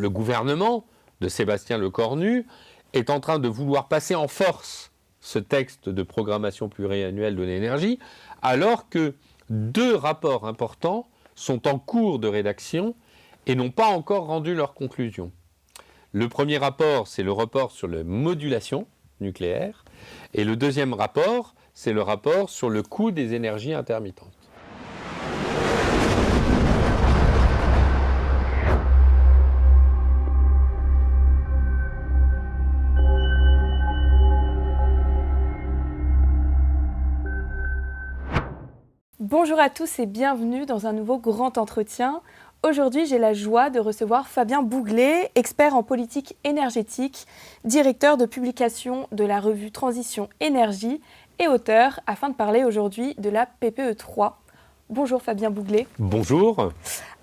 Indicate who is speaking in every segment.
Speaker 1: le gouvernement de Sébastien Lecornu est en train de vouloir passer en force ce texte de programmation pluriannuelle de l'énergie, alors que 2 rapports importants sont en cours de rédaction et n'ont pas encore rendu leurs conclusions. Le premier rapport, c'est le rapport sur la modulation nucléaire, et le deuxième rapport, c'est le rapport sur le coût des énergies intermittentes.
Speaker 2: Bonjour à tous et bienvenue dans un nouveau grand entretien. Aujourd'hui, j'ai la joie de recevoir Fabien Bouglet, expert en politique énergétique, directeur de publication de la revue Transition Énergie et auteur, afin de parler aujourd'hui de la PPE 3. Bonjour Fabien Bouglet.
Speaker 1: Bonjour.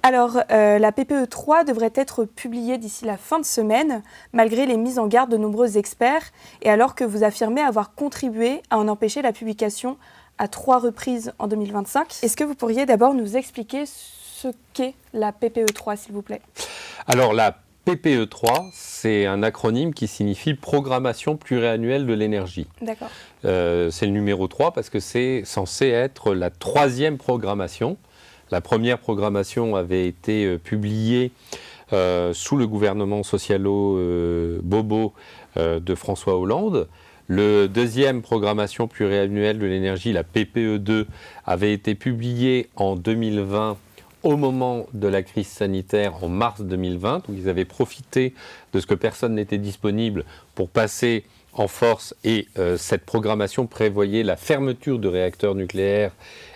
Speaker 2: Alors, la PPE 3 devrait être publiée d'ici la fin de semaine, malgré les mises en garde de nombreux experts, et alors que vous affirmez avoir contribué à en empêcher la publication à 3 reprises en 2025. Est-ce que vous pourriez d'abord nous expliquer ce qu'est la PPE 3, s'il vous plaît?
Speaker 1: Alors, la PPE 3, c'est un acronyme qui signifie Programmation pluriannuelle de l'énergie.
Speaker 2: D'accord.
Speaker 1: C'est le numéro 3 parce que c'est censé être la 3e programmation. La première programmation avait été publiée sous le gouvernement socialo-bobo de François Hollande. Le deuxième programmation pluriannuelle de l'énergie, la PPE 2, avait été publiée en 2020 au moment de la crise sanitaire en mars 2020, où ils avaient profité de ce que personne n'était disponible pour passer en force et cette programmation prévoyait la fermeture de réacteurs nucléaires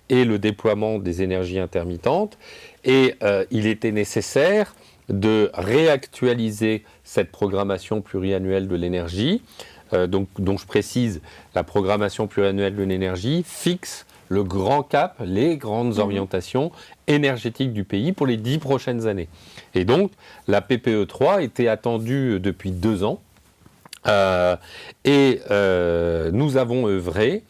Speaker 1: et le déploiement des énergies intermittentes. Et il était nécessaire de réactualiser cette programmation pluriannuelle de l'énergie. Donc je précise, la programmation pluriannuelle de l'énergie fixe le grand cap, les grandes orientations énergétiques du pays pour les 10 prochaines années. Et donc, la PPE 3 était attendue depuis 2 ans. Nous avons œuvré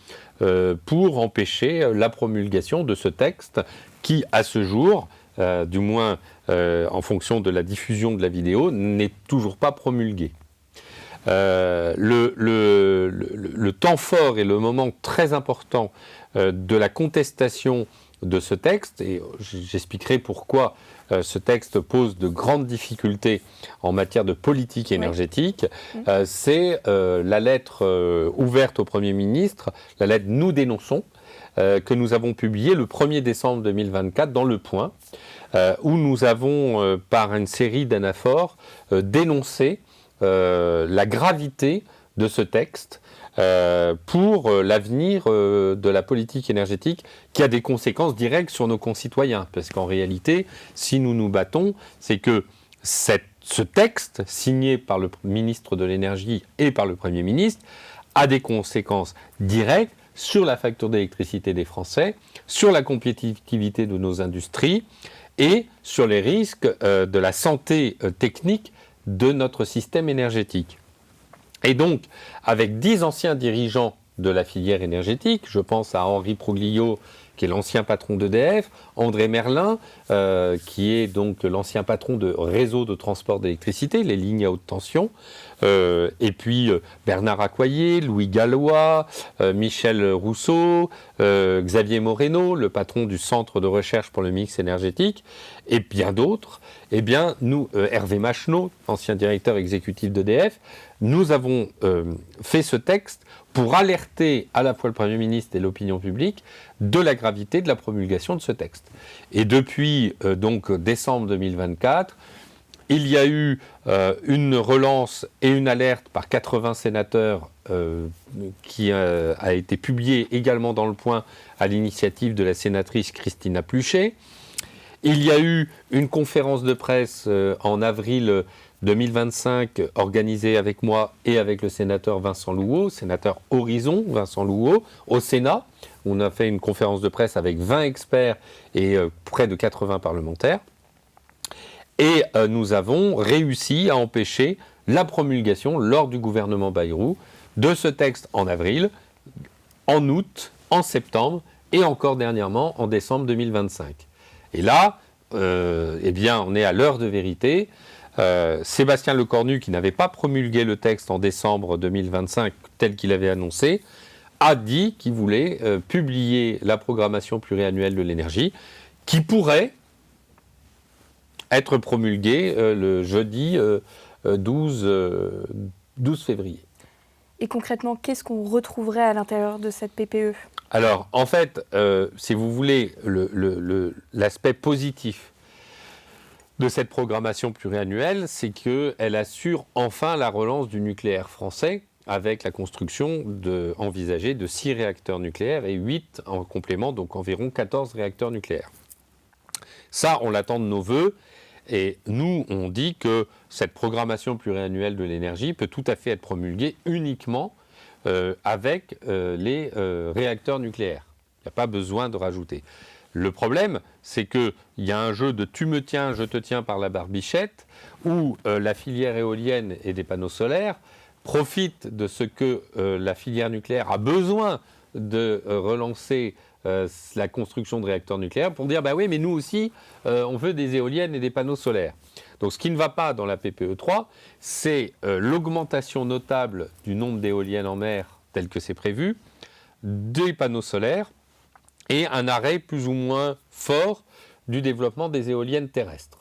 Speaker 1: pour empêcher la promulgation de ce texte qui, à ce jour, du moins en fonction de la diffusion de la vidéo, n'est toujours pas promulgué. Le temps fort et le moment très important de la contestation de ce texte, et j'expliquerai pourquoi ce texte pose de grandes difficultés en matière de politique énergétique, c'est la lettre ouverte au Premier ministre, la lettre « Nous dénonçons », que nous avons publiée le 1er décembre 2024 dans Le Point, où nous avons, par une série d'anaphores, dénoncé la gravité de ce texte pour l'avenir de la politique énergétique qui a des conséquences directes sur nos concitoyens. Parce qu'en réalité, si nous nous battons, c'est que ce texte, signé par le ministre de l'Énergie et par le Premier ministre, a des conséquences directes sur la facture d'électricité des Français, sur la compétitivité de nos industries et sur les risques de la santé technique de notre système énergétique. Et donc, avec 10 anciens dirigeants de la filière énergétique, je pense à Henri Proglio, qui est l'ancien patron d'EDF, André Merlin, qui est donc l'ancien patron de réseau de transport d'électricité, les lignes à haute tension, et puis Bernard Accoyer, Louis Gallois, Michel Rousseau, Xavier Moreno, le patron du Centre de recherche pour le mix énergétique, et bien d'autres. Eh bien, nous, Hervé Macheneau, ancien directeur exécutif d'EDF, nous avons fait ce texte pour alerter à la fois le Premier ministre et l'opinion publique de la gravité de la promulgation de ce texte. Et depuis donc décembre 2024, il y a eu une relance et une alerte par 80 sénateurs qui a été publiée également dans Le Point à l'initiative de la sénatrice Christina Pluchet. Il y a eu une conférence de presse en avril 2025 organisée avec moi et avec le sénateur Vincent Louault, sénateur Horizon Vincent Louault, au Sénat. On a fait une conférence de presse avec 20 experts et près de 80 parlementaires. Et nous avons réussi à empêcher la promulgation lors du gouvernement Bayrou de ce texte en avril, en août, en septembre et encore dernièrement en décembre 2025. Et là, eh bien, on est à l'heure de vérité. Sébastien Lecornu, qui n'avait pas promulgué le texte en décembre 2025 tel qu'il avait annoncé, a dit qu'il voulait publier la programmation pluriannuelle de l'énergie, qui pourrait être promulguée le jeudi 12 février.
Speaker 2: Et concrètement, qu'est-ce qu'on retrouverait à l'intérieur de cette PPE ?
Speaker 1: Alors, en fait, si vous voulez, l'aspect positif de cette programmation pluriannuelle, c'est qu'elle assure enfin la relance du nucléaire français avec la construction envisagée de 6 réacteurs nucléaires et 8 en complément, donc environ 14 réacteurs nucléaires. Ça, on l'attend de nos voeux. Et nous, on dit que cette programmation pluriannuelle de l'énergie peut tout à fait être promulguée uniquement avec les réacteurs nucléaires. Il n'y a pas besoin de rajouter. Le problème, c'est qu'il y a un jeu de tu me tiens, je te tiens par la barbichette, où la filière éolienne et des panneaux solaires profite de ce que la filière nucléaire a besoin de relancer la construction de réacteurs nucléaires pour dire bah oui mais nous aussi on veut des éoliennes et des panneaux solaires. Donc ce qui ne va pas dans la PPE 3, c'est l'augmentation notable du nombre d'éoliennes en mer tel que c'est prévu, des panneaux solaires et un arrêt plus ou moins fort du développement des éoliennes terrestres.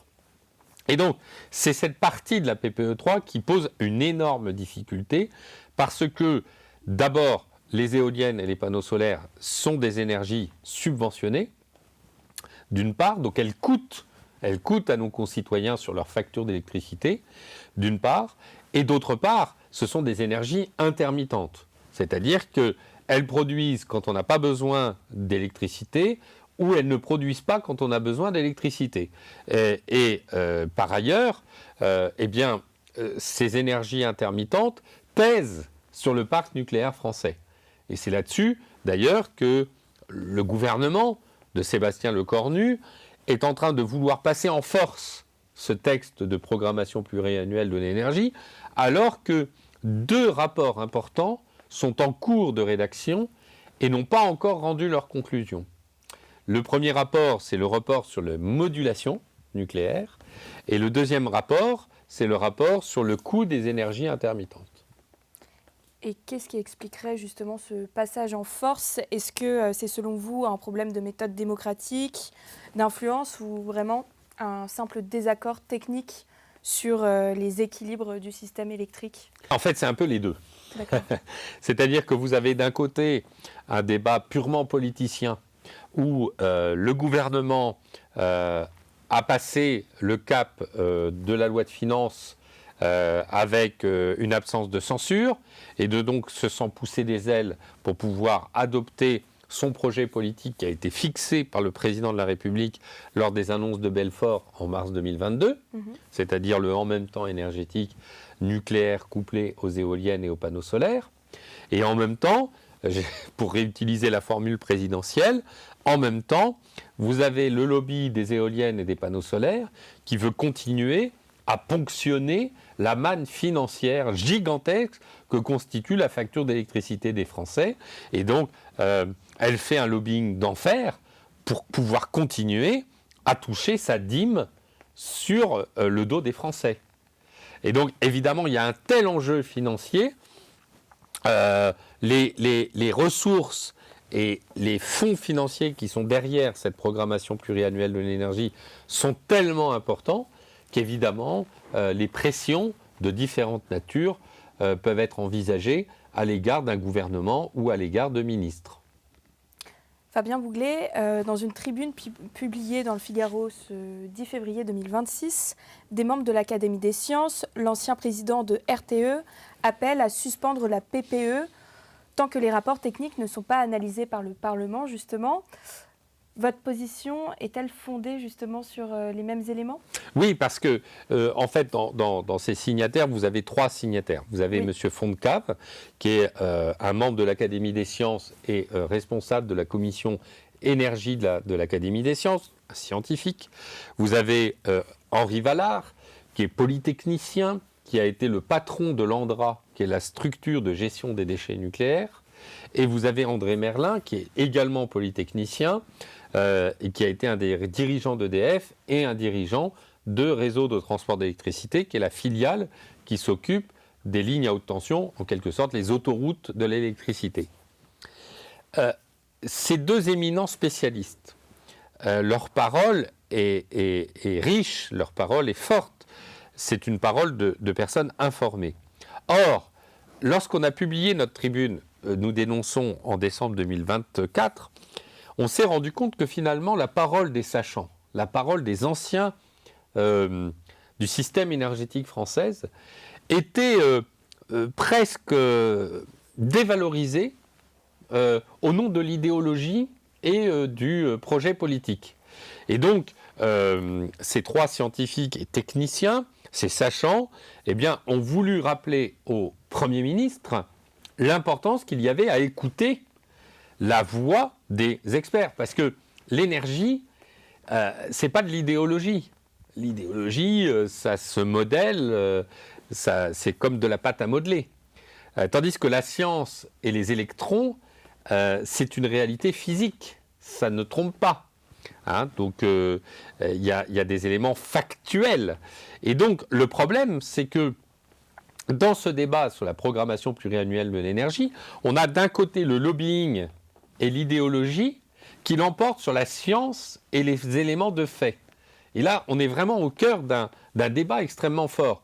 Speaker 1: Et donc, c'est cette partie de la PPE 3 qui pose une énorme difficulté parce que, d'abord, les éoliennes et les panneaux solaires sont des énergies subventionnées, d'une part, donc elles coûtent à nos concitoyens sur leur facture d'électricité, d'une part, et d'autre part, ce sont des énergies intermittentes, c'est-à-dire qu'elles produisent quand on n'a pas besoin d'électricité, ou elles ne produisent pas quand on a besoin d'électricité. Par ailleurs, ces énergies intermittentes pèsent sur le parc nucléaire français. Et c'est là-dessus, d'ailleurs, que le gouvernement de Sébastien Lecornu est en train de vouloir passer en force ce texte de programmation pluriannuelle de l'énergie, alors que 2 rapports importants sont en cours de rédaction et n'ont pas encore rendu leurs conclusions. Le premier rapport, c'est le rapport sur la modulation nucléaire. Et le deuxième rapport, c'est le rapport sur le coût des énergies intermittentes.
Speaker 2: Et qu'est-ce qui expliquerait justement ce passage en force ? Est-ce que c'est selon vous un problème de méthode démocratique, d'influence ou vraiment un simple désaccord technique sur les équilibres du système électrique ?
Speaker 1: En fait, c'est un peu les deux.
Speaker 2: D'accord.
Speaker 1: C'est-à-dire que vous avez d'un côté un débat purement politicien où le gouvernement a passé le cap de la loi de finances avec une absence de censure et donc se sent pousser des ailes pour pouvoir adopter son projet politique qui a été fixé par le président de la République lors des annonces de Belfort en mars 2022, c'est-à-dire le en même temps énergétique nucléaire couplé aux éoliennes et aux panneaux solaires. Et en même temps, pour réutiliser la formule présidentielle, en même temps, vous avez le lobby des éoliennes et des panneaux solaires qui veut continuer à ponctionner la manne financière gigantesque que constitue la facture d'électricité des Français. Et donc, elle fait un lobbying d'enfer pour pouvoir continuer à toucher sa dîme sur le dos des Français. Et donc, évidemment, il y a un tel enjeu financier. Les ressources et les fonds financiers qui sont derrière cette programmation pluriannuelle de l'énergie sont tellement importants qu'évidemment, les pressions de différentes natures peuvent être envisagées à l'égard d'un gouvernement ou à l'égard de ministres.
Speaker 2: Fabien Bouglet, dans une tribune publiée dans le Figaro ce 10 février 2026, des membres de l'Académie des sciences, l'ancien président de RTE, appellent à suspendre la PPE tant que les rapports techniques ne sont pas analysés par le Parlement, justement. Votre position est-elle fondée justement sur les mêmes éléments ?
Speaker 1: Oui, parce que, en fait, dans ces signataires, vous avez 3 signataires. Vous avez M. Fontcave, qui est un membre de l'Académie des sciences et responsable de la commission énergie de l'Académie des sciences, un scientifique. Vous avez Henri Vallard, qui est polytechnicien, qui a été le patron de l'ANDRA, qui est la structure de gestion des déchets nucléaires. Et vous avez André Merlin, qui est également polytechnicien, et qui a été un des dirigeants d'EDF et un dirigeant de Réseau de transport d'électricité, qui est la filiale qui s'occupe des lignes à haute tension, en quelque sorte les autoroutes de l'électricité. Ces deux éminents spécialistes, leur parole est riche, leur parole est forte. C'est une parole de personnes informées. Or, lorsqu'on a publié notre tribune, nous dénonçons en décembre 2024, on s'est rendu compte que finalement la parole des sachants, la parole des anciens du système énergétique français était presque dévalorisée au nom de l'idéologie et du projet politique. Et donc, ces trois scientifiques et techniciens, ces sachants, eh bien, ont voulu rappeler au Premier ministre l'importance qu'il y avait à écouter la voix des experts. Parce que l'énergie, ce n'est pas de l'idéologie. L'idéologie, ça se modèle, c'est comme de la pâte à modeler. Tandis que la science et les électrons, c'est une réalité physique. Ça ne trompe pas. Donc, il y a des éléments factuels. Et donc, le problème, c'est que dans ce débat sur la programmation pluriannuelle de l'énergie, on a d'un côté le lobbying et l'idéologie qui l'emportent sur la science et les éléments de fait. Et là, on est vraiment au cœur d'un débat extrêmement fort.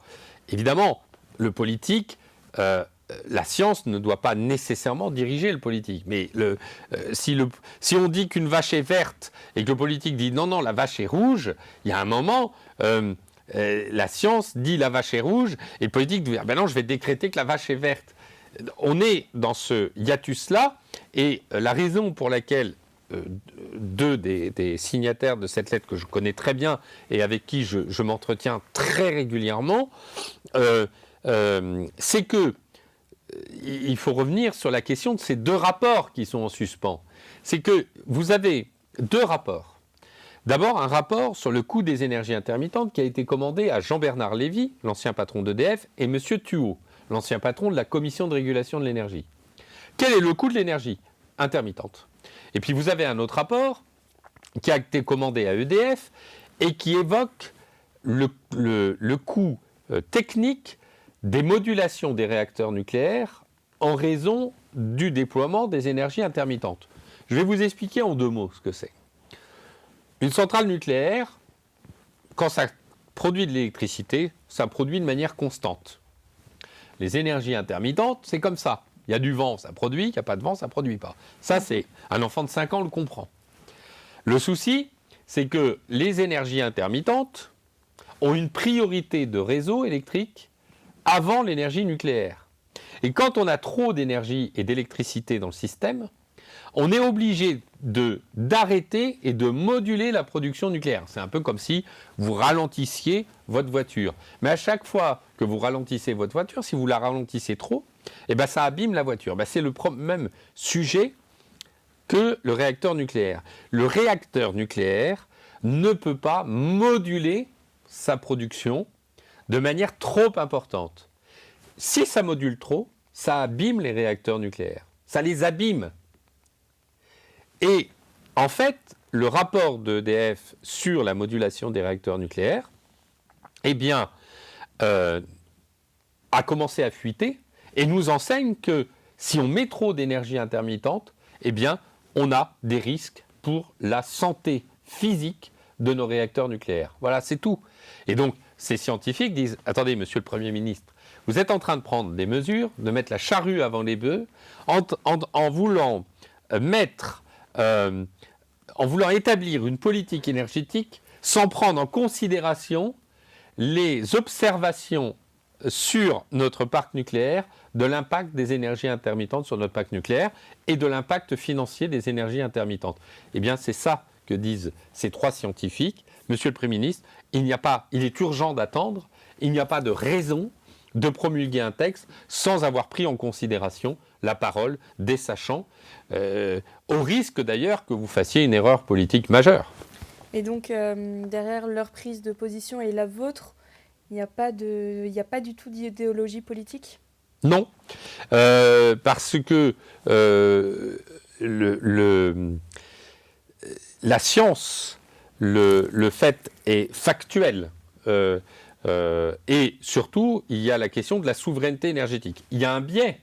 Speaker 1: Évidemment, le politique, la science ne doit pas nécessairement diriger le politique. Mais si on dit qu'une vache est verte et que le politique dit non, la vache est rouge, il y a un moment, la science dit la vache est rouge et le politique dit ben non, je vais décréter que la vache est verte. On est dans ce hiatus-là et la raison pour laquelle deux des signataires de cette lettre que je connais très bien et avec qui je m'entretiens très régulièrement, c'est que il faut revenir sur la question de ces deux rapports qui sont en suspens. C'est que vous avez deux rapports. D'abord, un rapport sur le coût des énergies intermittentes qui a été commandé à Jean-Bernard Lévy, l'ancien patron d'EDF, et M. Thuot, l'ancien patron de la Commission de régulation de l'énergie. Quel est le coût de l'énergie intermittente ? Et puis vous avez un autre rapport qui a été commandé à EDF et qui évoque le coût technique des modulations des réacteurs nucléaires en raison du déploiement des énergies intermittentes. Je vais vous expliquer en deux mots ce que c'est. Une centrale nucléaire, quand ça produit de l'électricité, ça produit de manière constante. Les énergies intermittentes, c'est comme ça. Il y a du vent, ça produit, il n'y a pas de vent, ça ne produit pas. Ça, c'est un enfant de 5 ans le comprend. Le souci, c'est que les énergies intermittentes ont une priorité de réseau électrique avant l'énergie nucléaire. Et quand on a trop d'énergie et d'électricité dans le système, on est obligé d'arrêter et de moduler la production nucléaire. C'est un peu comme si vous ralentissiez votre voiture. Mais à chaque fois que vous ralentissez votre voiture, si vous la ralentissez trop, ça abîme la voiture. C'est le même sujet que le réacteur nucléaire. Le réacteur nucléaire ne peut pas moduler sa production de manière trop importante. Si ça module trop, ça abîme les réacteurs nucléaires. Ça les abîme. Et en fait, le rapport d'EDF sur la modulation des réacteurs nucléaires, a commencé à fuiter et nous enseigne que si on met trop d'énergie intermittente, on a des risques pour la santé physique de nos réacteurs nucléaires. Voilà, c'est tout. Et donc, ces scientifiques disent, attendez, monsieur le Premier ministre, vous êtes en train de prendre des mesures, de mettre la charrue avant les bœufs, en voulant établir une politique énergétique sans prendre en considération les observations sur notre parc nucléaire, de l'impact des énergies intermittentes sur notre parc nucléaire et de l'impact financier des énergies intermittentes. C'est ça que disent ces trois scientifiques. Monsieur le Premier ministre, il est urgent d'attendre, il n'y a pas de raison de promulguer un texte sans avoir pris en considération la parole des sachants, au risque d'ailleurs que vous fassiez une erreur politique majeure.
Speaker 2: Et donc, derrière leur prise de position et la vôtre, il n'y a pas du tout d'idéologie politique ?
Speaker 1: Non, parce que la science, le fait est factuel. et surtout, il y a la question de la souveraineté énergétique. Il y a un biais,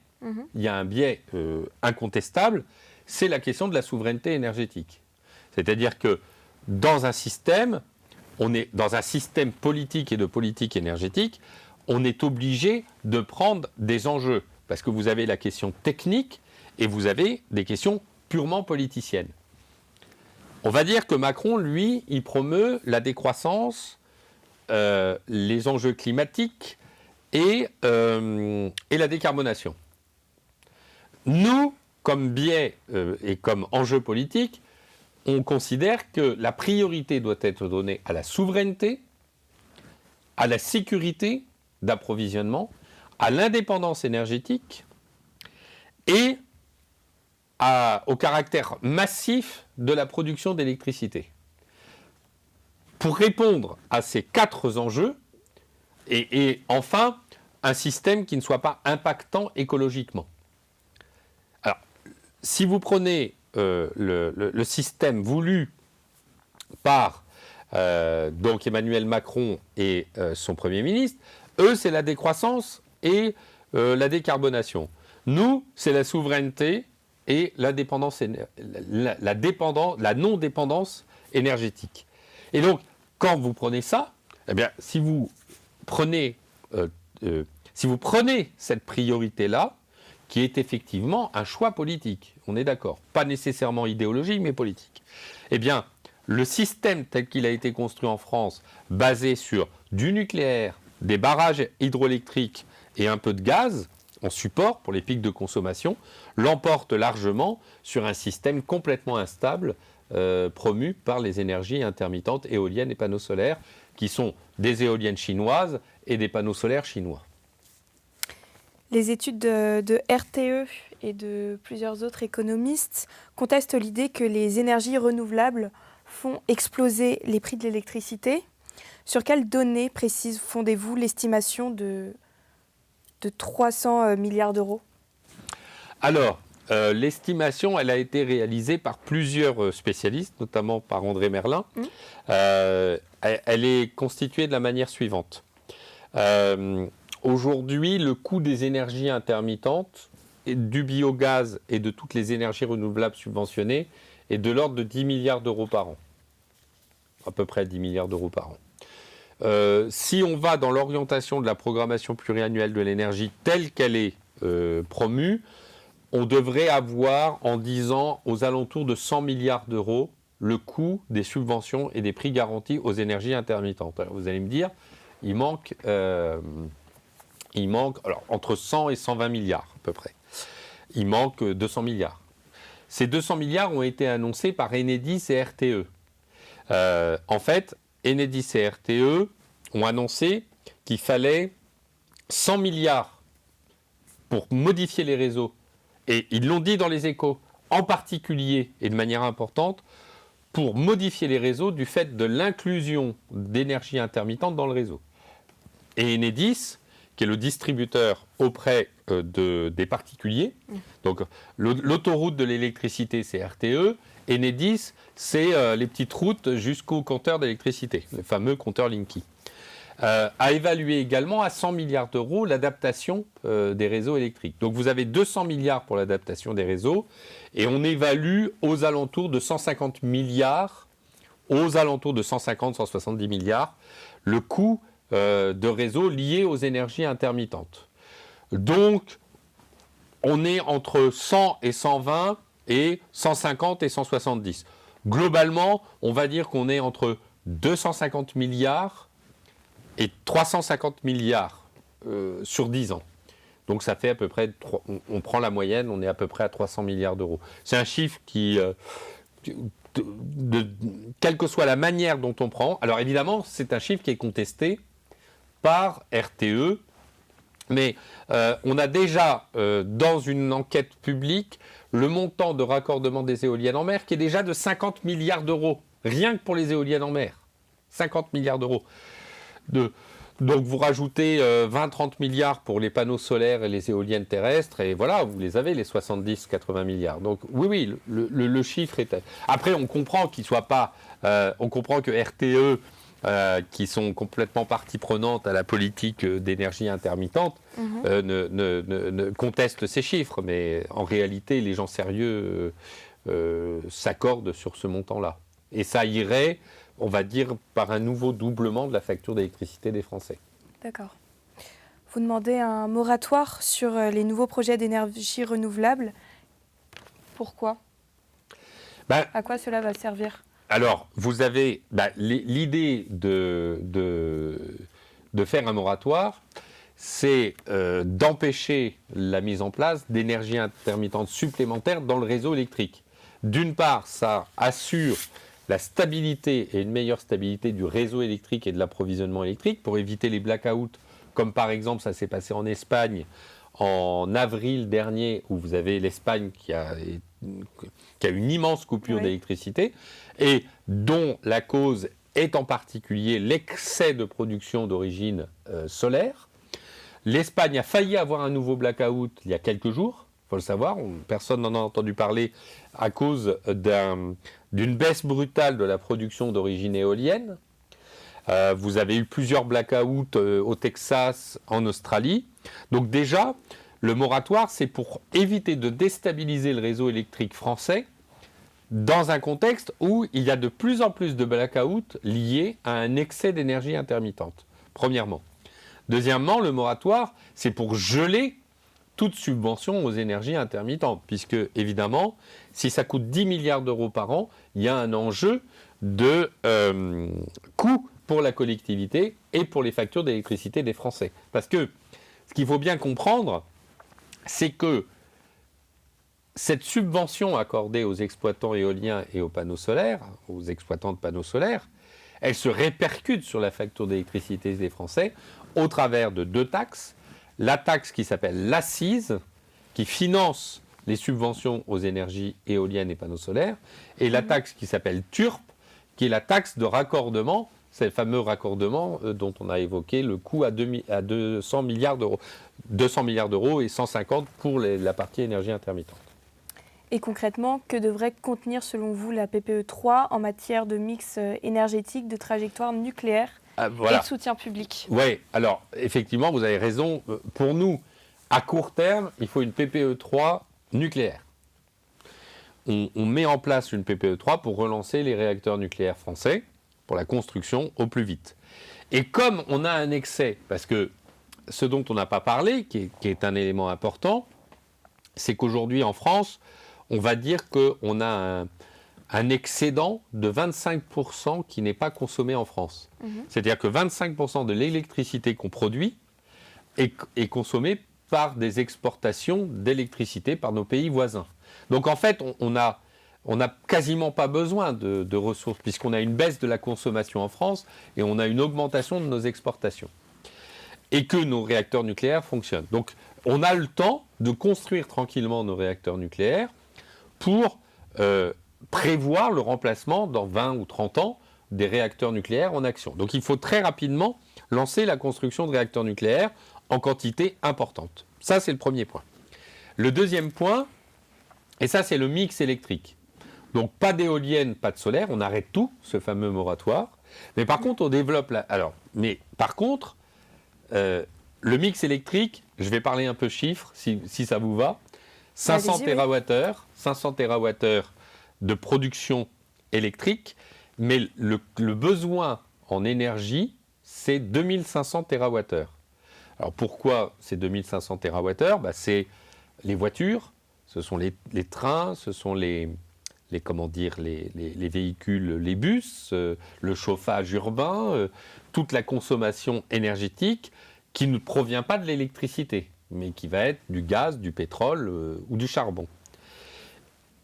Speaker 1: incontestable, c'est la question de la souveraineté énergétique. C'est-à-dire que dans un système politique et de politique énergétique, on est obligé de prendre des enjeux. Parce que vous avez la question technique et vous avez des questions purement politiciennes. On va dire que Macron, lui, il promeut la décroissance, les enjeux climatiques et la décarbonation. Nous, comme biais et comme enjeu politique, on considère que la priorité doit être donnée à la souveraineté, à la sécurité d'approvisionnement, à l'indépendance énergétique et au caractère massif de la production d'électricité. Pour répondre à ces 4 enjeux, et enfin, un système qui ne soit pas impactant écologiquement. Alors, si vous prenez le système voulu par donc Emmanuel Macron et son Premier ministre, eux, c'est la décroissance et la décarbonation. Nous, c'est la souveraineté et la non-dépendance énergétique. Et donc, quand vous prenez ça, eh bien, si vous prenez cette priorité-là, qui est effectivement un choix politique, on est d'accord, pas nécessairement idéologique, mais politique, eh bien, le système tel qu'il a été construit en France, basé sur du nucléaire, des barrages hydroélectriques et un peu de gaz en support pour les pics de consommation, l'emporte largement sur un système complètement instable promu par les énergies intermittentes, éoliennes et panneaux solaires, qui sont des éoliennes chinoises et des panneaux solaires chinois.
Speaker 2: Les études de RTE et de plusieurs autres économistes contestent l'idée que les énergies renouvelables font exploser les prix de l'électricité. Sur quelles données précises fondez-vous l'estimation de 300 milliards d'euros ?
Speaker 1: Alors, l'estimation, elle a été réalisée par plusieurs spécialistes, notamment par André Merlin. Elle est constituée de la manière suivante. Aujourd'hui, le coût des énergies intermittentes, du biogaz et de toutes les énergies renouvelables subventionnées est de l'ordre de 10 milliards d'euros par an. À peu près 10 milliards d'euros par an. Si on va dans l'orientation de la programmation pluriannuelle de l'énergie telle qu'elle est promue, on devrait avoir en 10 ans aux alentours de 100 milliards d'euros le coût des subventions et des prix garantis aux énergies intermittentes. Alors vous allez me dire, il manque alors, entre 100 et 120 milliards à peu près. Il manque 200 milliards. Ces 200 milliards ont été annoncés par Enedis et RTE. En fait, Enedis et RTE ont annoncé qu'il fallait 100 milliards pour modifier les réseaux. Et ils l'ont dit dans les Échos, en particulier et de manière importante, pour modifier les réseaux du fait de l'inclusion d'énergie intermittente dans le réseau. Et Enedis, qui est le distributeur auprès des particuliers, donc l'autoroute de l'électricité, c'est RTE, Enedis, c'est les petites routes jusqu'au compteur d'électricité, le fameux compteur Linky. A évalué également à 100 milliards d'euros l'adaptation des réseaux électriques. Donc vous avez 200 milliards pour l'adaptation des réseaux et on évalue aux alentours de 150 milliards, aux alentours de 150-170 milliards, le coût de réseaux liés aux énergies intermittentes. Donc on est entre 100 et 120 et 150 et 170. Globalement, on va dire qu'on est entre 250 milliards et 350 milliards sur 10 ans. Donc ça fait à peu près, on prend la moyenne, on est à peu près à 300 milliards d'euros. C'est un chiffre qui, quelle que soit la manière dont on prend, alors évidemment c'est un chiffre qui est contesté par RTE, mais on a déjà dans une enquête publique le montant de raccordement des éoliennes en mer qui est déjà de 50 milliards d'euros, rien que pour les éoliennes en mer. 50 milliards d'euros. Donc vous rajoutez 20-30 milliards pour les panneaux solaires et les éoliennes terrestres, et voilà, vous les avez, les 70-80 milliards. Donc oui, le chiffre est... Après, on comprend qu'il soit pas... on comprend que RTE qui sont complètement partie prenante à la politique d'énergie intermittente, ne contestent ces chiffres. Mais en réalité, les gens sérieux s'accordent sur ce montant-là. Et ça irait, on va dire, par un nouveau doublement de la facture d'électricité des Français.
Speaker 2: D'accord. Vous demandez un moratoire sur les nouveaux projets d'énergie renouvelable. Pourquoi ? À quoi cela va servir ?
Speaker 1: Alors, vous avez l'idée de faire un moratoire, c'est d'empêcher la mise en place d'énergie intermittente supplémentaire dans le réseau électrique. D'une part, ça assure la stabilité et une meilleure stabilité du réseau électrique et de l'approvisionnement électrique pour éviter les blackouts, comme par exemple ça s'est passé en Espagne en avril dernier, où vous avez l'Espagne qui a une immense coupure d'électricité et dont la cause est en particulier l'excès de production d'origine solaire. L'Espagne a failli avoir un nouveau blackout il y a quelques jours, il faut le savoir, personne n'en a entendu parler à cause d'une baisse brutale de la production d'origine éolienne. Vous avez eu plusieurs blackouts au Texas, en Australie. Donc déjà, le moratoire, c'est pour éviter de déstabiliser le réseau électrique français dans un contexte où il y a de plus en plus de blackouts liés à un excès d'énergie intermittente, premièrement. Deuxièmement, le moratoire, c'est pour geler toute subvention aux énergies intermittentes, puisque, évidemment, si ça coûte 10 milliards d'euros par an, il y a un enjeu de coût pour la collectivité et pour les factures d'électricité des Français. Parce que ce qu'il faut bien comprendre, c'est que cette subvention accordée aux exploitants éoliens et aux panneaux solaires, aux exploitants de panneaux solaires, elle se répercute sur la facture d'électricité des Français au travers de deux taxes. La taxe qui s'appelle l'accise, qui finance les subventions aux énergies éoliennes et panneaux solaires, et la taxe qui s'appelle TURP, qui est la taxe de raccordement. C'est le fameux raccordement dont on a évoqué le coût à 200 milliards d'euros. 200 milliards d'euros et 150 pour la partie énergie intermittente.
Speaker 2: Et concrètement, que devrait contenir selon vous la PPE 3 en matière de mix énergétique, de trajectoire nucléaire et de soutien public ?
Speaker 1: Oui, alors effectivement, vous avez raison. Pour nous, à court terme, il faut une PPE 3 nucléaire. On met en place une PPE 3 pour relancer les réacteurs nucléaires français, pour la construction au plus vite. Et comme on a un excès, parce que ce dont on n'a pas parlé, qui est un élément important, c'est qu'aujourd'hui en France, on va dire qu'on a un excédent de 25% qui n'est pas consommé en France. C'est-à-dire que 25% de l'électricité qu'on produit est consommée par des exportations d'électricité par nos pays voisins. Donc en fait, on n'a quasiment pas besoin de ressources, puisqu'on a une baisse de la consommation en France et on a une augmentation de nos exportations. Et que nos réacteurs nucléaires fonctionnent. Donc on a le temps de construire tranquillement nos réacteurs nucléaires pour prévoir le remplacement dans 20 ou 30 ans des réacteurs nucléaires en action. Donc il faut très rapidement lancer la construction de réacteurs nucléaires en quantité importante. Ça, c'est le premier point. Le deuxième point, et ça, c'est le mix électrique. Donc pas d'éoliennes, pas de solaire, on arrête tout, ce fameux moratoire. Mais par contre, on développe le mix électrique, je vais parler un peu chiffres, si ça vous va. 500 TWh de production électrique, mais le besoin en énergie, c'est 2500 TWh. Alors pourquoi ces 2500 TWh ? C'est les voitures, ce sont les trains, ce sont les véhicules, les bus, le chauffage urbain, toute la consommation énergétique qui ne provient pas de l'électricité, mais qui va être du gaz, du pétrole ou du charbon.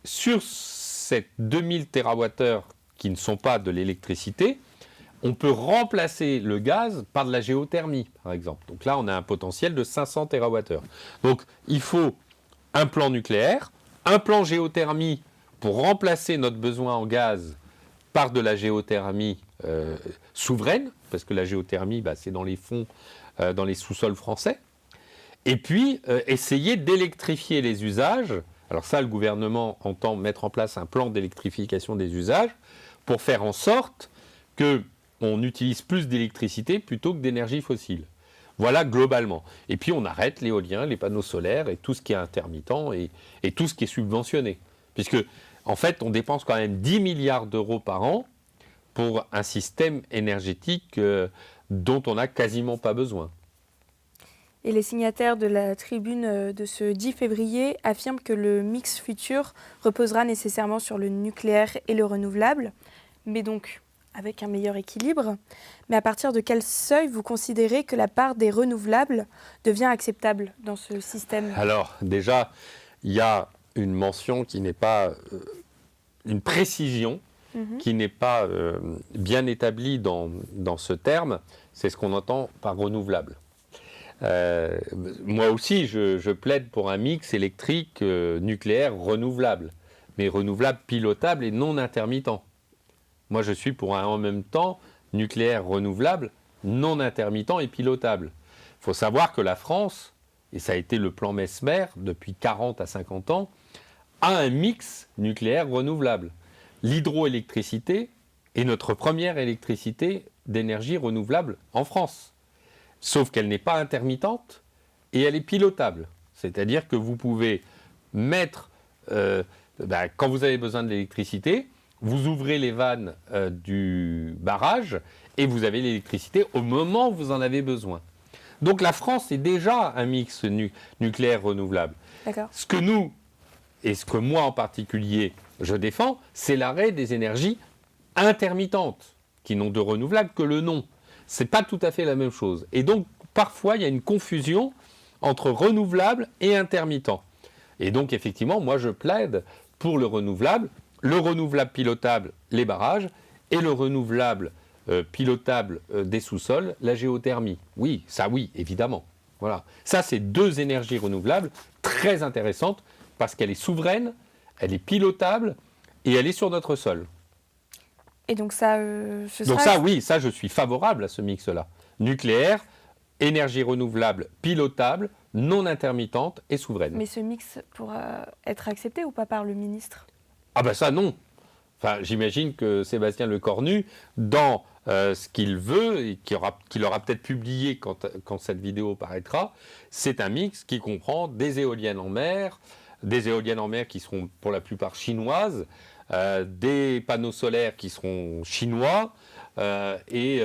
Speaker 1: Sur ces 2000 TWh qui ne sont pas de l'électricité, on peut remplacer le gaz par de la géothermie, par exemple. Donc là, on a un potentiel de 500 TWh. Donc il faut un plan nucléaire, un plan géothermie pour remplacer notre besoin en gaz par de la géothermie souveraine, parce que la géothermie, c'est dans les fonds, dans les sous-sols français. Et puis, essayer d'électrifier les usages. Alors ça, le gouvernement entend mettre en place un plan d'électrification des usages pour faire en sorte que on utilise plus d'électricité plutôt que d'énergie fossile. Voilà globalement. Et puis on arrête l'éolien, les panneaux solaires et tout ce qui est intermittent et tout ce qui est subventionné. Puisque, en fait, on dépense quand même 10 milliards d'euros par an pour un système énergétique dont on n'a quasiment pas besoin.
Speaker 2: Et les signataires de la tribune de ce 10 février affirment que le mix futur reposera nécessairement sur le nucléaire et le renouvelable, mais donc avec un meilleur équilibre. Mais à partir de quel seuil vous considérez que la part des renouvelables devient acceptable dans ce système ?
Speaker 1: Alors, déjà, il y a une mention qui n'est pas... une précision qui n'est pas bien établie dans ce terme, c'est ce qu'on entend par renouvelable. Moi aussi, je plaide pour un mix électrique nucléaire renouvelable, mais renouvelable pilotable et non intermittent. Moi, je suis pour un en même temps nucléaire renouvelable, non intermittent et pilotable. Il faut savoir que la France, et ça a été le plan Messmer depuis 40 à 50 ans, a un mix nucléaire renouvelable. L'hydroélectricité est notre première électricité d'énergie renouvelable en France. Sauf qu'elle n'est pas intermittente et elle est pilotable. C'est-à-dire que vous pouvez mettre, quand vous avez besoin de l'électricité, vous ouvrez les vannes du barrage et vous avez l'électricité au moment où vous en avez besoin. Donc la France est déjà un mix nucléaire renouvelable.
Speaker 2: D'accord.
Speaker 1: Ce que nous, et ce que moi en particulier je défends, c'est l'arrêt des énergies intermittentes, qui n'ont de renouvelable que le nom. Ce n'est pas tout à fait la même chose. Et donc, parfois, il y a une confusion entre renouvelable et intermittent. Et donc, effectivement, moi, je plaide pour le renouvelable pilotable, les barrages, et le renouvelable pilotable des sous-sols, la géothermie. Oui, évidemment. Voilà. Ça, c'est deux énergies renouvelables très intéressantes parce qu'elle est souveraine, elle est pilotable et elle est sur notre sol.
Speaker 2: Et donc ça,
Speaker 1: ça, je suis favorable à ce mix-là. Nucléaire, énergie renouvelable, pilotable, non intermittente et souveraine.
Speaker 2: Mais ce mix pourra être accepté ou pas par le ministre ?
Speaker 1: Ah ben ça, non. Enfin, j'imagine que Sébastien Lecornu, dans ce qu'il veut et qu'il aura peut-être publié quand cette vidéo paraîtra, c'est un mix qui comprend des éoliennes en mer qui seront pour la plupart chinoises, des panneaux solaires qui seront chinois et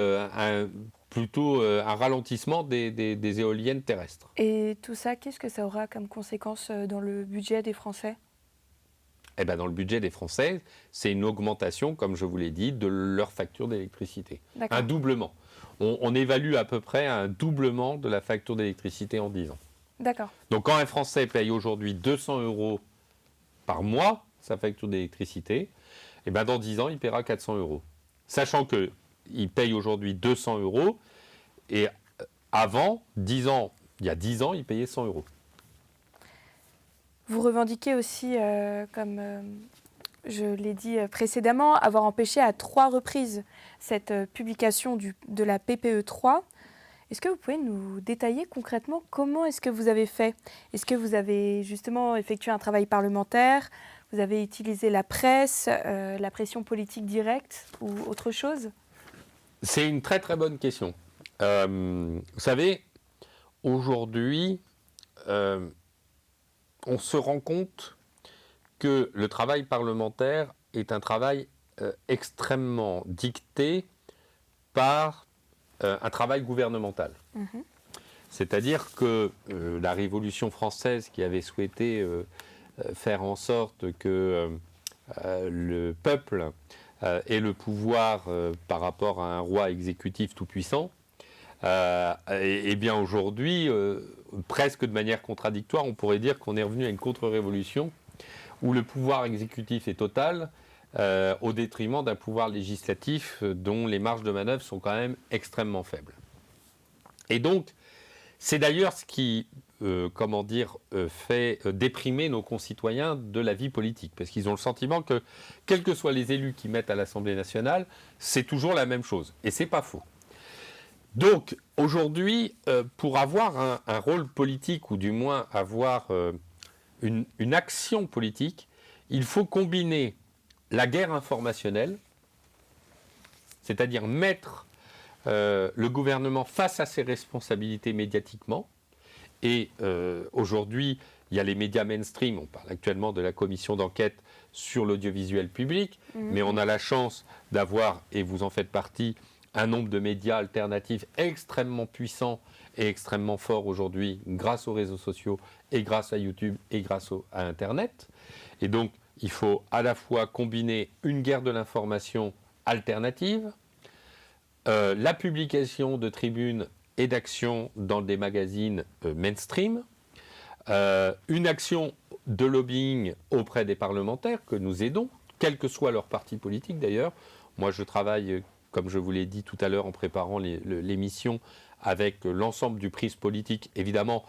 Speaker 1: plutôt un ralentissement des éoliennes terrestres.
Speaker 2: Et tout ça, qu'est-ce que ça aura comme conséquence dans le budget des Français ?
Speaker 1: Eh ben, dans le budget des Français, c'est une augmentation, comme je vous l'ai dit, de leur facture d'électricité.
Speaker 2: D'accord.
Speaker 1: Un doublement. On évalue à peu près un doublement de la facture d'électricité en 10 ans.
Speaker 2: D'accord.
Speaker 1: Donc quand un Français paye aujourd'hui 200 € par mois sa facture d'électricité, eh ben dans 10 ans, il paiera 400 €. Sachant qu'il paye aujourd'hui 200 € et avant, il y a 10 ans, il payait 100 €.
Speaker 2: Vous revendiquez aussi, comme je l'ai dit précédemment, avoir empêché à 3 reprises cette publication de la PPE 3. Est-ce que vous pouvez nous détailler concrètement comment est-ce que vous avez fait ? Est-ce que vous avez justement effectué un travail parlementaire ? Vous avez utilisé la presse, la pression politique directe ou autre chose ?
Speaker 1: C'est une très très bonne question. Vous savez, aujourd'hui, on se rend compte que le travail parlementaire est un travail extrêmement dicté par un travail gouvernemental. C'est-à-dire que la Révolution française qui avait souhaité faire en sorte que le peuple ait le pouvoir par rapport à un roi exécutif tout-puissant, et bien aujourd'hui, presque de manière contradictoire, on pourrait dire qu'on est revenu à une contre-révolution où le pouvoir exécutif est total, au détriment d'un pouvoir législatif dont les marges de manœuvre sont quand même extrêmement faibles. Et donc, c'est d'ailleurs ce qui, fait déprimer nos concitoyens de la vie politique, parce qu'ils ont le sentiment que, quels que soient les élus qu'ils mettent à l'Assemblée nationale, c'est toujours la même chose, et c'est pas faux. Donc, aujourd'hui, pour avoir un rôle politique, ou du moins avoir une action politique, il faut combiner la guerre informationnelle, c'est-à-dire mettre le gouvernement face à ses responsabilités médiatiquement. Et aujourd'hui, il y a les médias mainstream, on parle actuellement de la commission d'enquête sur l'audiovisuel public, mais on a la chance d'avoir, et vous en faites partie, un nombre de médias alternatifs extrêmement puissants et extrêmement forts aujourd'hui grâce aux réseaux sociaux et grâce à YouTube et grâce à Internet. Et donc, il faut à la fois combiner une guerre de l'information alternative, la publication de tribunes et d'actions dans des magazines mainstream, une action de lobbying auprès des parlementaires que nous aidons, quel que soit leur parti politique d'ailleurs. Moi, je travaille, comme je vous l'ai dit tout à l'heure en préparant l'émission, avec l'ensemble du prisme politique, évidemment,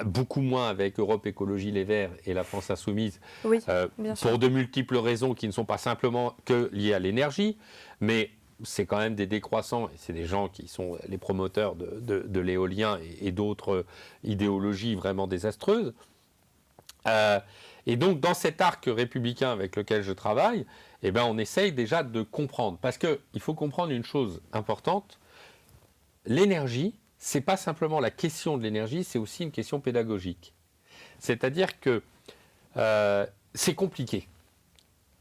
Speaker 1: beaucoup moins avec Europe Écologie Les Verts et la France Insoumise,
Speaker 2: oui, bien sûr.
Speaker 1: Pour de multiples raisons qui ne sont pas simplement que liées à l'énergie, mais c'est quand même des décroissants, et c'est des gens qui sont les promoteurs de l'éolien et d'autres idéologies vraiment désastreuses. Et donc, dans cet arc républicain avec lequel je travaille, eh ben, on essaye déjà de comprendre. Parce qu'il faut comprendre une chose importante, l'énergie, ce n'est pas simplement la question de l'énergie, c'est aussi une question pédagogique. C'est-à-dire que c'est compliqué.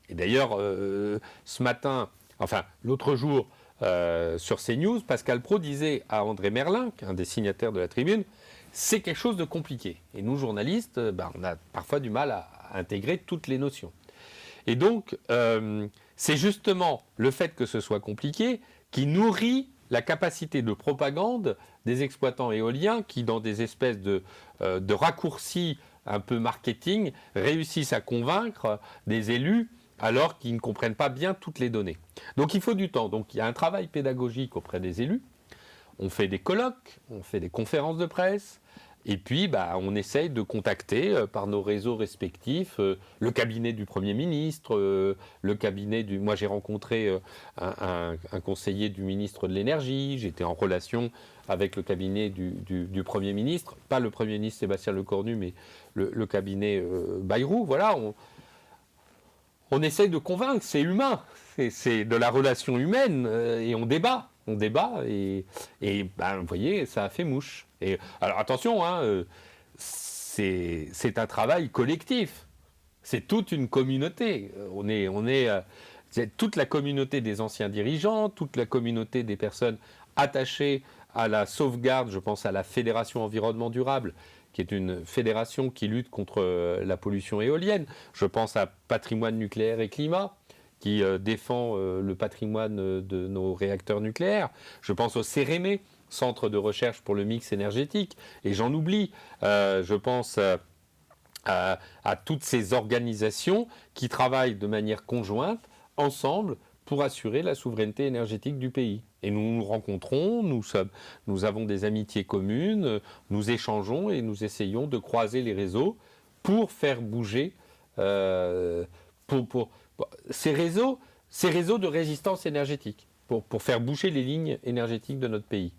Speaker 1: Et d'ailleurs, ce matin, enfin l'autre jour, sur CNews, Pascal Praud disait à André Merlin, un des signataires de la tribune, c'est quelque chose de compliqué. Et nous, journalistes, on a parfois du mal à intégrer toutes les notions. Et donc, c'est justement le fait que ce soit compliqué qui nourrit la capacité de propagande des exploitants éoliens qui, dans des espèces de raccourcis un peu marketing, réussissent à convaincre des élus alors qu'ils ne comprennent pas bien toutes les données. Donc il faut du temps. Donc il y a un travail pédagogique auprès des élus. On fait des colloques, on fait des conférences de presse, et puis on essaye de contacter par nos réseaux respectifs le cabinet du Premier ministre, le cabinet du... Moi j'ai rencontré un conseiller du ministre de l'Énergie, j'étais en relation avec le cabinet du Premier ministre, pas le Premier ministre Sébastien Lecornu, mais le cabinet Bayrou, voilà. On essaye de convaincre, c'est humain, c'est de la relation humaine, et on débat. Et vous voyez, ça a fait mouche. Et, alors attention, c'est un travail collectif. C'est toute une communauté. C'est toute la communauté des anciens dirigeants, toute la communauté des personnes attachées à la sauvegarde, je pense à la Fédération Environnement Durable, qui est une fédération qui lutte contre la pollution éolienne. Je pense à Patrimoine Nucléaire et Climat, qui défend le patrimoine de nos réacteurs nucléaires. Je pense au CEREME, Centre de recherche pour le mix énergétique, et j'en oublie. Je pense à toutes ces organisations qui travaillent de manière conjointe, ensemble, pour assurer la souveraineté énergétique du pays. Et nous nous rencontrons, nous avons des amitiés communes, nous échangeons et nous essayons de croiser les réseaux pour faire bouger ces réseaux de résistance énergétique, pour faire bouger les lignes énergétiques de notre pays.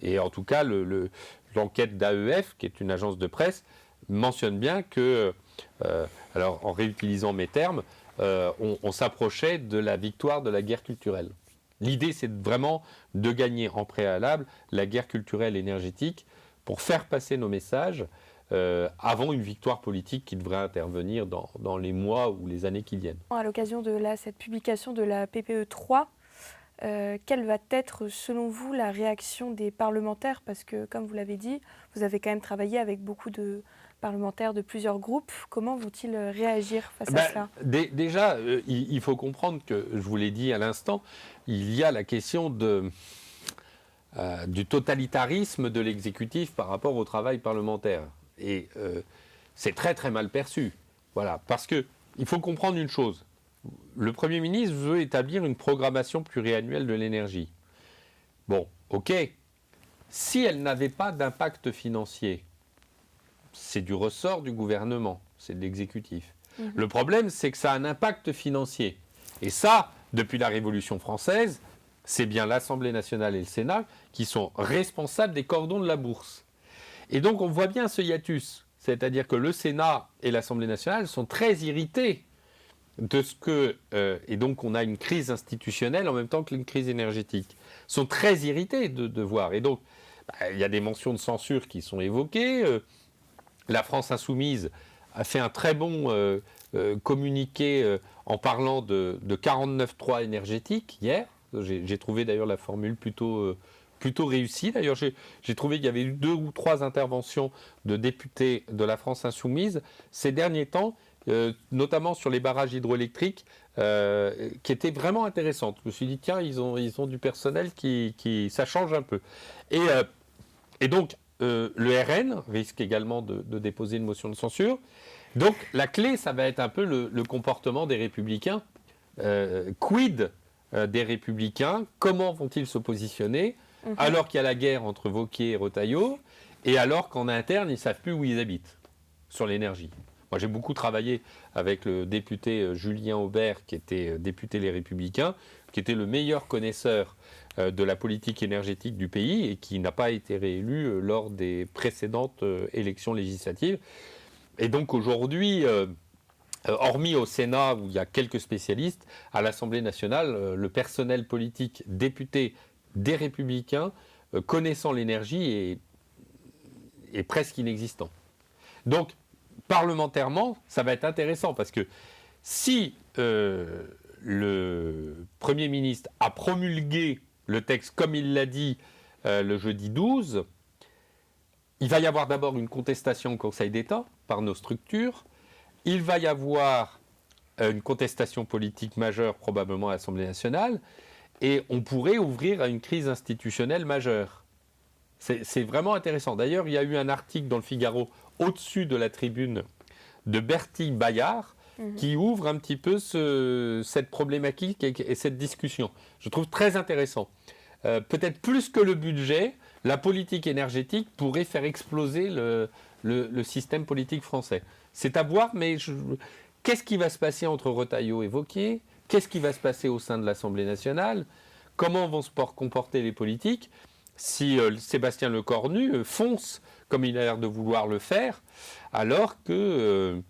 Speaker 1: Et en tout cas, l'enquête d'AEF, qui est une agence de presse, mentionne bien que, alors en réutilisant mes termes, on s'approchait de la victoire de la guerre culturelle. L'idée, c'est vraiment de gagner en préalable la guerre culturelle énergétique pour faire passer nos messages avant une victoire politique qui devrait intervenir dans les mois ou les années qui viennent.
Speaker 2: À l'occasion de cette publication de la PPE 3, quelle va être, selon vous, la réaction des parlementaires? Parce que, comme vous l'avez dit, vous avez quand même travaillé avec beaucoup de parlementaires de plusieurs groupes. Comment vont-ils réagir face à cela?
Speaker 1: Déjà, il faut comprendre que, je vous l'ai dit à l'instant, il y a la question du totalitarisme de l'exécutif par rapport au travail parlementaire. Et c'est très très mal perçu. Voilà, parce qu'il faut comprendre une chose. Le Premier ministre veut établir une programmation pluriannuelle de l'énergie. Bon, ok. Si elle n'avait pas d'impact financier, c'est du ressort du gouvernement, c'est de l'exécutif. Le problème, c'est que ça a un impact financier. Et ça, depuis la Révolution française, c'est bien l'Assemblée nationale et le Sénat qui sont responsables des cordons de la bourse. Et donc, on voit bien ce hiatus. C'est-à-dire que le Sénat et l'Assemblée nationale sont très irrités de ce que... et donc on a une crise institutionnelle en même temps qu'une crise énergétique. Ils sont très irrités de voir. Et donc, il y a des mentions de censure qui sont évoquées. La France insoumise a fait un très bon communiqué en parlant de 49.3 énergétique hier. J'ai trouvé d'ailleurs la formule plutôt réussie. D'ailleurs, j'ai trouvé qu'il y avait eu 2 ou 3 interventions de députés de la France insoumise ces derniers temps, notamment sur les barrages hydroélectriques, qui étaient vraiment intéressantes. Je me suis dit, tiens, ils ont du personnel ça change un peu. Et donc, le RN risque également de déposer une motion de censure. Donc, la clé, ça va être un peu le comportement des Républicains. Quid des Républicains? Comment vont-ils se positionner alors qu'il y a la guerre entre Wauquiez et Retailleau, et alors qu'en interne, ils ne savent plus où ils habitent sur l'énergie? Moi, j'ai beaucoup travaillé avec le député Julien Aubert, qui était député Les Républicains, qui était le meilleur connaisseur de la politique énergétique du pays et qui n'a pas été réélu lors des précédentes élections législatives. Et donc aujourd'hui, hormis au Sénat où il y a quelques spécialistes, à l'Assemblée nationale, le personnel politique député des Républicains connaissant l'énergie est presque inexistant. Donc, parlementairement, ça va être intéressant parce que si le Premier ministre a promulgué le texte comme il l'a dit le jeudi 12, il va y avoir d'abord une contestation au Conseil d'État par nos structures. Il va y avoir une contestation politique majeure probablement à l'Assemblée nationale et on pourrait ouvrir à une crise institutionnelle majeure. C'est vraiment intéressant. D'ailleurs, il y a eu un article dans le Figaro au-dessus de la tribune de Bertille Bayard qui ouvre un petit peu cette problématique et cette discussion. Je trouve très intéressant. Peut-être plus que le budget, la politique énergétique pourrait faire exploser le système politique français. C'est à voir, mais qu'est-ce qui va se passer entre Retailleau et Wauquiez? Qu'est-ce qui va se passer au sein de l'Assemblée nationale? Comment vont se comporter les politiques si Sébastien Lecornu fonce comme il a l'air de vouloir le faire, alors que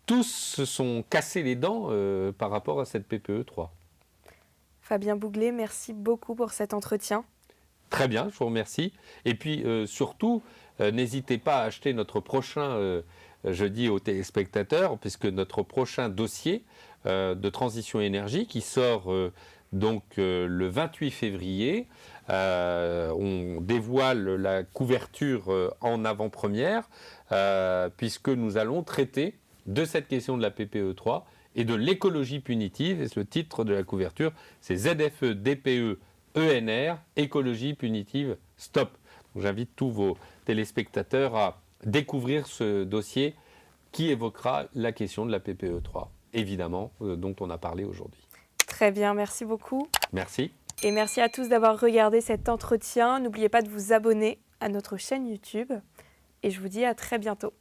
Speaker 1: tous se sont cassés les dents par rapport à cette PPE 3.
Speaker 2: Fabien Bouglet, merci beaucoup pour cet entretien.
Speaker 1: Très bien, je vous remercie. Et puis surtout, n'hésitez pas à acheter notre prochain, je dis aux téléspectateurs, puisque notre prochain dossier de transition énergie qui sort donc le 28 février, on dévoile la couverture en avant-première, puisque nous allons traiter de cette question de la PPE 3 et de l'écologie punitive. Et le titre de la couverture, c'est ZFE DPE ENR, écologie punitive, stop. J'invite tous vos téléspectateurs à découvrir ce dossier qui évoquera la question de la PPE 3, évidemment, dont on a parlé aujourd'hui.
Speaker 2: Très bien, merci beaucoup.
Speaker 1: Merci.
Speaker 2: Et merci à tous d'avoir regardé cet entretien. N'oubliez pas de vous abonner à notre chaîne YouTube. Et je vous dis à très bientôt.